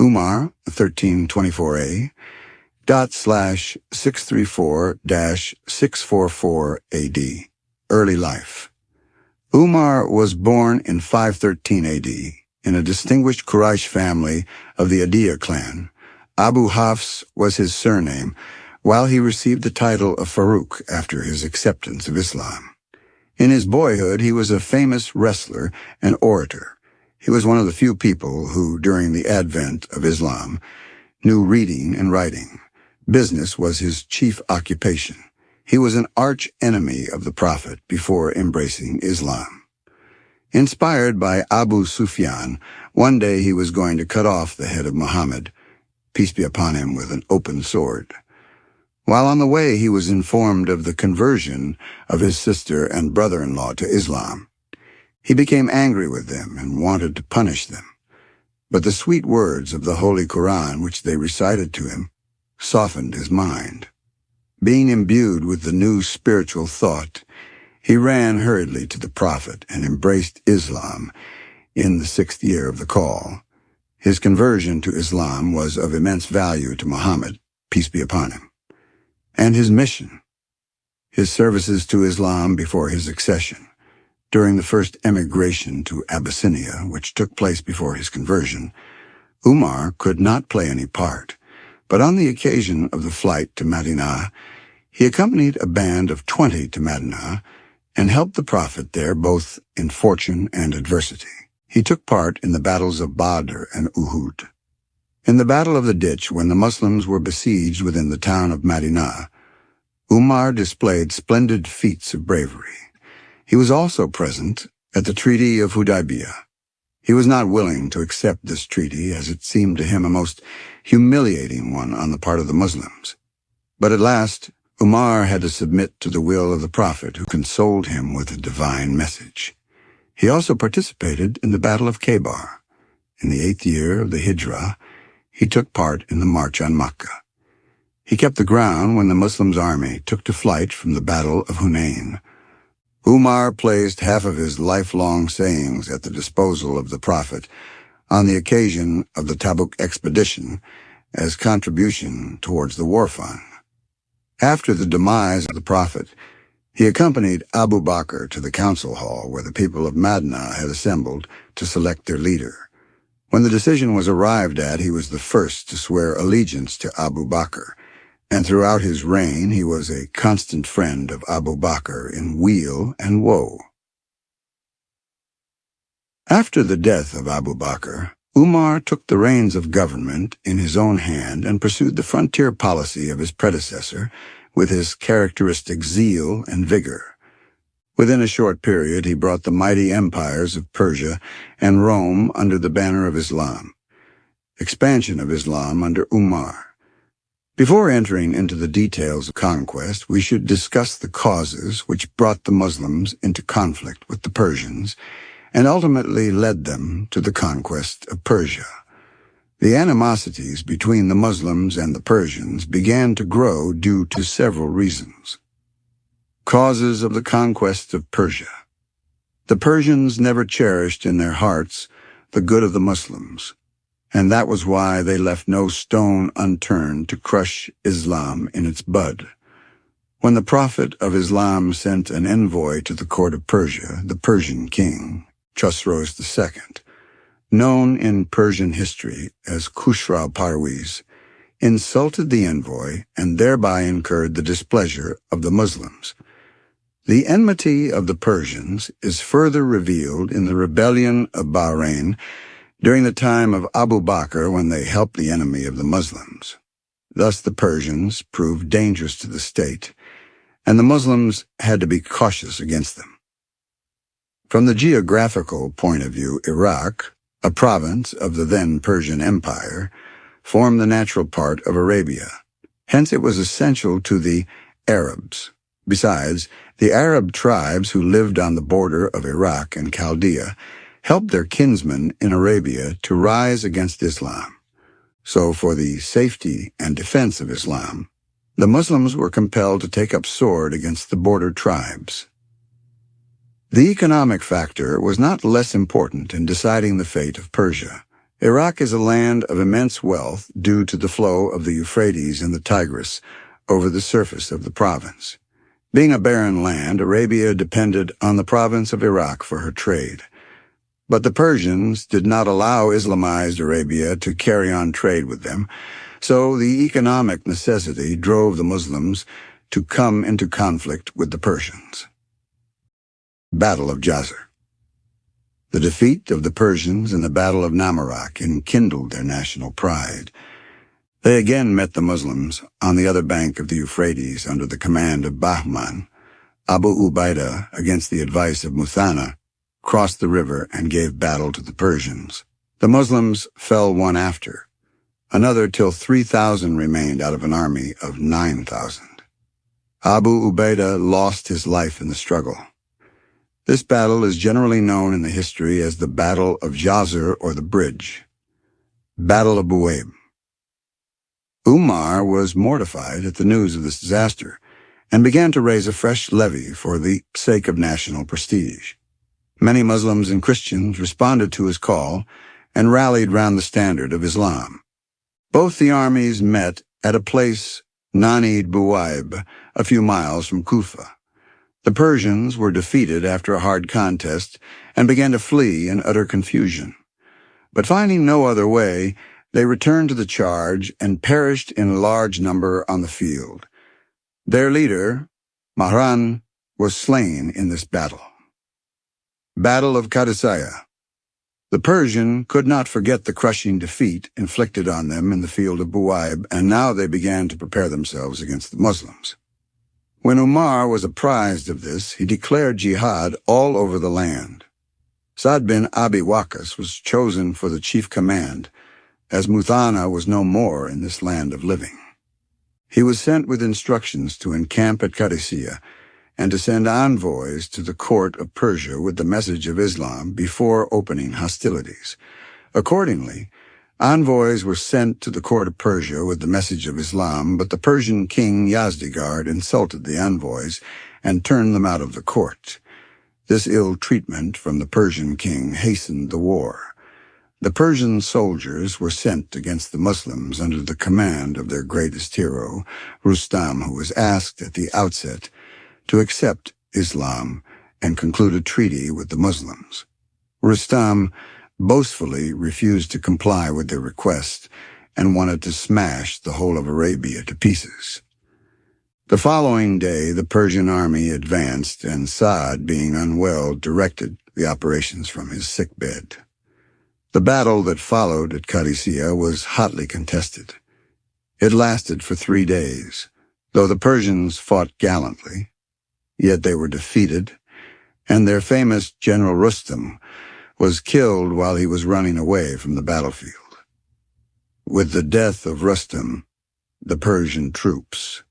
Umar 1324a /634-644 AD. Early life. Umar was born in 513 AD in a distinguished Quraysh family of the Adiyah clan. Abu Hafs was his surname, while he received the title of Farouk after his acceptance of Islam. In his boyhood, he was a famous wrestler and orator. He was one of the few people who, during the advent of Islam, knew reading and writing. Business was his chief occupation. He was an arch enemy of the Prophet before embracing Islam. Inspired by Abu Sufyan, one day he was going to cut off the head of Muhammad, peace be upon him, with an open sword. While on the way, he was informed of the conversion of his sister and brother-in-law to Islam. He became angry with them and wanted to punish them. But the sweet words of the Holy Quran, which they recited to him, softened his mind. Being imbued with the new spiritual thought, he ran hurriedly to the Prophet and embraced Islam in the 6th year of the call. His conversion to Islam was of immense value to Muhammad, peace be upon him, and his mission, his services to Islam before his accession. During the first emigration to Abyssinia, which took place before his conversion, Umar could not play any part, but on the occasion of the flight to Madain, he accompanied a band of 20 to Madain and helped the Prophet there both in fortune and adversity. He took part in the battles of Badr and Uhud. In the Battle of the Ditch, when the Muslims were besieged within the town of Madain, Umar displayed splendid feats of bravery. He was also present at the Treaty of Hudaybiyah. He was not willing to accept this treaty, as it seemed to him a most humiliating one on the part of the Muslims. But at last, Umar had to submit to the will of the Prophet, who consoled him with a divine message. He also participated in the Battle of Khaybar. In the 8th year of the Hijrah, he took part in the march on Makkah. He kept the ground when the Muslims' army took to flight from the Battle of Hunain. Umar placed half of his lifelong sayings at the disposal of the Prophet on the occasion of the Tabuk expedition as contribution towards the war fund. After the demise of the Prophet, he accompanied Abu Bakr to the council hall where the people of Madinah had assembled to select their leader. When the decision was arrived at, he was the first to swear allegiance to Abu Bakr, and throughout his reign he was a constant friend of Abu Bakr in weal and woe. After the death of Abu Bakr, Umar took the reins of government in his own hand and pursued the frontier policy of his predecessor with his characteristic zeal and vigor. Within a short period, he brought the mighty empires of Persia and Rome under the banner of Islam. Expansion of Islam under Umar. Before entering into the details of conquest, we should discuss the causes which brought the Muslims into conflict with the Persians and ultimately led them to the conquest of Persia. The animosities between the Muslims and the Persians began to grow due to several reasons. Causes of the conquest of Persia. The Persians never cherished in their hearts the good of the Muslims, and that was why they left no stone unturned to crush Islam in its bud. When the Prophet of Islam sent an envoy to the court of Persia, the Persian king, Jasr II, known in Persian history as Khusrau Parviz, insulted the envoy and thereby incurred the displeasure of the Muslims. The enmity of the Persians is further revealed in the rebellion of Bahrain during the time of Abu Bakr, when they helped the enemy of the Muslims. Thus the Persians proved dangerous to the state, and the Muslims had to be cautious against them. From the geographical point of view, Iraq, a province of the then Persian Empire, formed the natural part of Arabia. Hence it was essential to the Arabs. Besides, the Arab tribes who lived on the border of Iraq and Chaldea helped their kinsmen in Arabia to rise against Islam. So for the safety and defense of Islam, the Muslims were compelled to take up sword against the border tribes. The economic factor was not less important in deciding the fate of Persia, Iraq is a land of immense wealth due to the flow of the Euphrates and the Tigris over the surface of the province. Being a barren land, Arabia depended on the province of Iraq for her trade. But the Persians did not allow Islamized Arabia to carry on trade with them, so the economic necessity drove the Muslims to come into conflict with the Persians. Battle of Jasr. The defeat of the Persians in the Battle of Namarak enkindled their national pride. They again met the Muslims on the other bank of the Euphrates under the command of Bahman. Abu Ubaidah, against the advice of Muthanna, crossed the river and gave battle to the Persians. The Muslims fell one after, another till 3,000 remained out of an army of 9,000. Abu Ubaidah lost his life in the struggle. This battle is generally known in the history as the Battle of Jasr or the Bridge. Battle of Buwaib. Umar was mortified at the news of this disaster and began to raise a fresh levy for the sake of national prestige. Many Muslims and Christians responded to his call and rallied round the standard of Islam. Both the armies met at a place, Nanid Buwaib, a few miles from Kufa. The Persians were defeated after a hard contest and began to flee in utter confusion. But finding no other way, they returned to the charge and perished in large number on the field. Their leader, Madain, was slain in this battle. Battle of Qadisiyah. The Persian could not forget the crushing defeat inflicted on them in the field of Buwaib, and now they began to prepare themselves against the Muslims. When Umar was apprised of this, he declared jihad all over the land. Sa'd bin Abi Waqqas was chosen for the chief command, as Muthanna was no more in this land of living. He was sent with instructions to encamp at Qadisiyah and to send envoys to the court of Persia with the message of Islam before opening hostilities. Accordingly, envoys were sent to the court of Persia with the message of Islam, but the Persian king Yazdegerd insulted the envoys and turned them out of the court. This ill treatment from the Persian king hastened the war. The Persian soldiers were sent against the Muslims under the command of their greatest hero, Rustam, who was asked at the outset to accept Islam and conclude a treaty with the Muslims. Rustam boastfully refused to comply with their request and wanted to smash the whole of Arabia to pieces. The following day, the Persian army advanced, and Sa'd, being unwell, directed the operations from his sickbed. The battle that followed at Qadisiyah was hotly contested. It lasted for 3 days. Though the Persians fought gallantly, yet they were defeated, and their famous General Rustam was killed while he was running away from the battlefield. With the death of Rustam, the Persian troops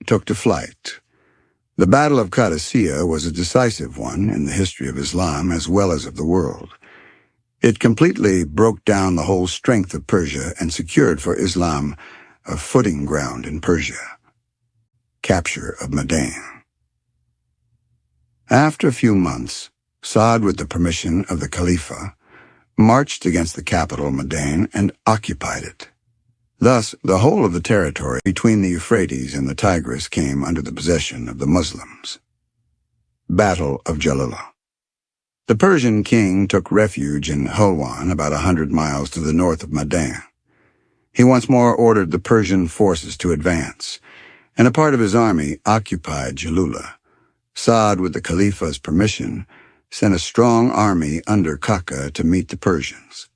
took to flight. The Battle of Qadisiyah was a decisive one in the history of Islam as well as of the world. It completely broke down the whole strength of Persia and secured for Islam a footing ground in Persia. Capture of Madain. After a few months, Sa'd, with the permission of the Khalifa, marched against the capital Madain and occupied it. Thus, the whole of the territory between the Euphrates and the Tigris came under the possession of the Muslims. Battle of Jalula. The Persian king took refuge in Hulwan, about 100 miles to the north of Madain. He once more ordered the Persian forces to advance, and a part of his army occupied Jalula. Sa'd, with the Khalifa's permission, sent a strong army under Kaka to meet the Persians.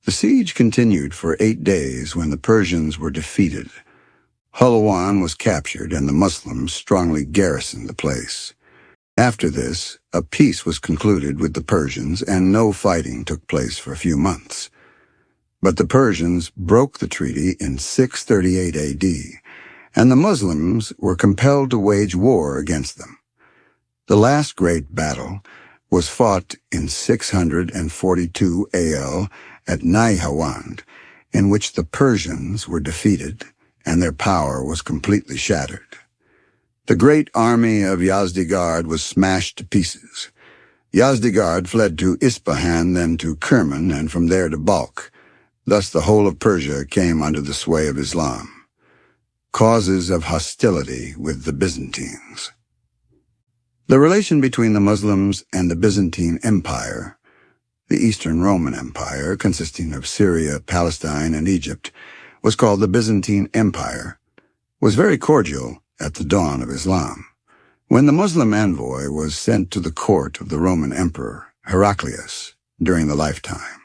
The siege continued for 8 days when the Persians were defeated. Hulwan was captured and the Muslims strongly garrisoned the place. After this, a peace was concluded with the Persians and no fighting took place for a few months. But the Persians broke the treaty in 638 AD, and the Muslims were compelled to wage war against them. The last great battle was fought in 642 AL at Nahawand, in which the Persians were defeated and their power was completely shattered. The great army of Yazdegerd was smashed to pieces. Yazdegerd fled to Ispahan, then to Kerman, and from there to Balkh. Thus the whole of Persia came under the sway of Islam. Causes of hostility with the Byzantines. The relation between the Muslims and the Byzantine Empire, the Eastern Roman Empire, consisting of Syria, Palestine, and Egypt, was called the Byzantine Empire, was very cordial at the dawn of Islam. When the Muslim envoy was sent to the court of the Roman Emperor Heraclius during the lifetime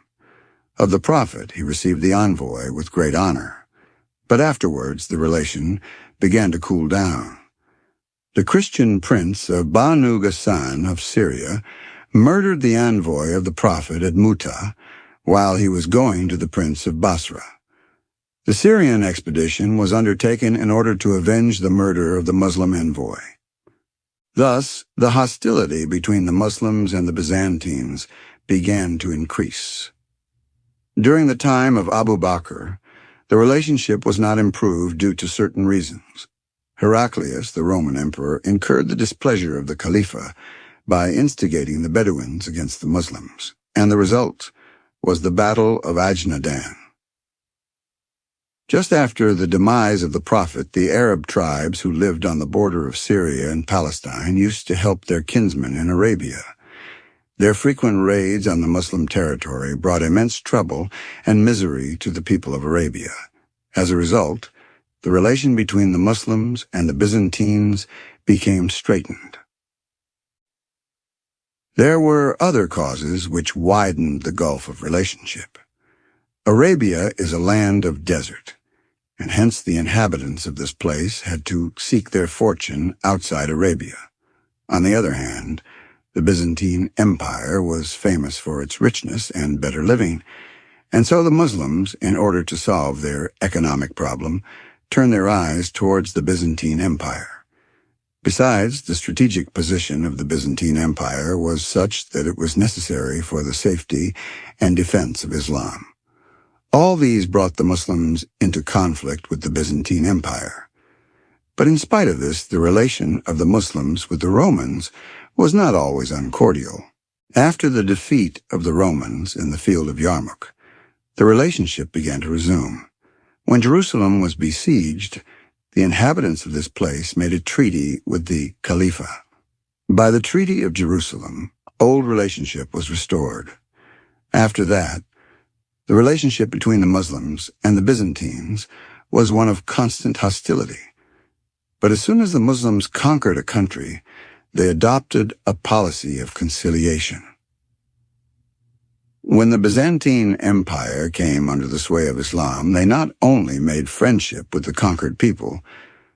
of the Prophet, he received the envoy with great honor. But afterwards the relation began to cool down. The Christian prince of Banu Ghassan of Syria murdered the envoy of the Prophet at Muta while he was going to the prince of Basra. The Syrian expedition was undertaken in order to avenge the murder of the Muslim envoy. Thus, the hostility between the Muslims and the Byzantines began to increase. During the time of Abu Bakr, the relationship was not improved due to certain reasons. Heraclius, the Roman emperor, incurred the displeasure of the Khalifa by instigating the Bedouins against the Muslims, and the result was the Battle of Ajnadan. Just after the demise of the Prophet, the Arab tribes who lived on the border of Syria and Palestine used to help their kinsmen in Arabia. Their frequent raids on the Muslim territory brought immense trouble and misery to the people of Arabia. As a result, the relation between the Muslims and the Byzantines became straitened. There were other causes which widened the gulf of relationship. Arabia is a land of desert, and hence the inhabitants of this place had to seek their fortune outside Arabia. On the other hand, the Byzantine Empire was famous for its richness and better living, and so the Muslims, in order to solve their economic problem, turned their eyes towards the Byzantine Empire. Besides, the strategic position of the Byzantine Empire was such that it was necessary for the safety and defense of Islam. All these brought the Muslims into conflict with the Byzantine Empire. But in spite of this, the relation of the Muslims with the Romans was not always uncordial. After the defeat of the Romans in the field of Yarmouk, the relationship began to resume. When Jerusalem was besieged, the inhabitants of this place made a treaty with the Khalifa. By the Treaty of Jerusalem, old relationship was restored. After that, the relationship between the Muslims and the Byzantines was one of constant hostility. But as soon as the Muslims conquered a country, they adopted a policy of conciliation. When the Byzantine Empire came under the sway of Islam, they not only made friendship with the conquered people,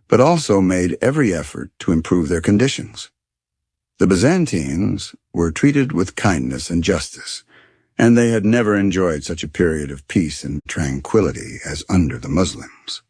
but also made every effort to improve their conditions. The Byzantines were treated with kindness and justice, and they had never enjoyed such a period of peace and tranquility as under the Muslims.